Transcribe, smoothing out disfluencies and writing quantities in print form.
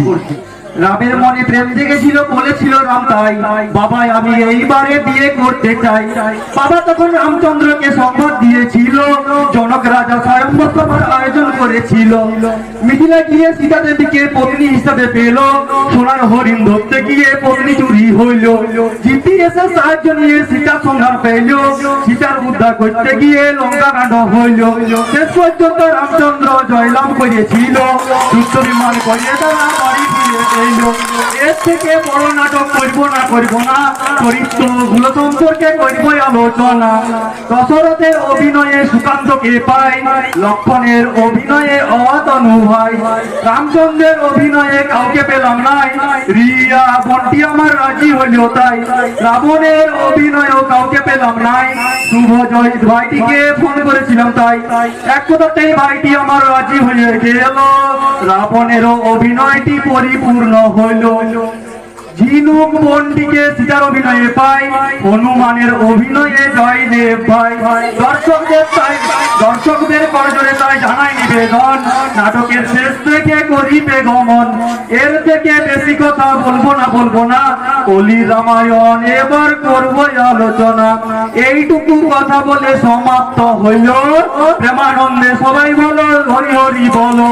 করছি। রামের মনে প্রেম জেগেছিল, বলেছিল রাম তাই, বাবা আমি এইবারে বিয়ে করতে চাই। বাবা তখন রামচন্দ্রকে সংবাদ দিয়েছিল, জনক রাজা স্বয়ম্বর সভার আয়োজন করেছিল। মিথিলা গিয়ে সীতা দেবীকে পত্নী হিসাবে পেল, সোনার হরিণ ধরতে গিয়ে পত্নী চুরি হইল। জিপিএসের সাহায্য নিয়ে সীতা সন্ধান পেল, সীতার উদ্ধার করতে গিয়ে লঙ্কা কাণ্ড হইল। শেষ পর্যন্ত রামচন্দ্র জয়লাভ করেছিল, যুদ্ধ বিমান করে তারা বাড়ি ফিরে গেল। এর থেকে বড় নাটক করব না, চরিত্র গুলো সম্পর্কে করব আলোচনা। দশরথের অভিনয়ে সুকান্তকে পাই, লক্ষণের অভিনয়ে অতনু ভাই, রামচন্দ্রের অভিনয়ে কাউকে পেলাম নাই, রিয়া বন্টি আমার রাজি হইল তাই। রাবণের অভিনয়ও কাউকে পেলাম নাই, শুভজয় ভাইটিকে ফোন করেছিলাম তাই। এক কথাতেই ভাইটি আমার রাজি হয়ে গেল, রাবণেরও অভিনয়টি পরিপূর্ণ হইল। ঝিনুক বন্টিকে সীতার অভিনয়ে পাই, হনুমানের অভিনয়ে জয়দেব ভাই। দর্শকদের করজোরে তাই জানাই নিবেদন, নাটকের শেষ থেকে করিবে গমন। এর থেকে বেশি কথা বলবো না, কলি রামায়ণ এবার করবো আলোচনা। এইটুকু কথা বলে সমাপ্ত হইল, প্রেমানন্দে সবাই বলো হরি হরি বলো।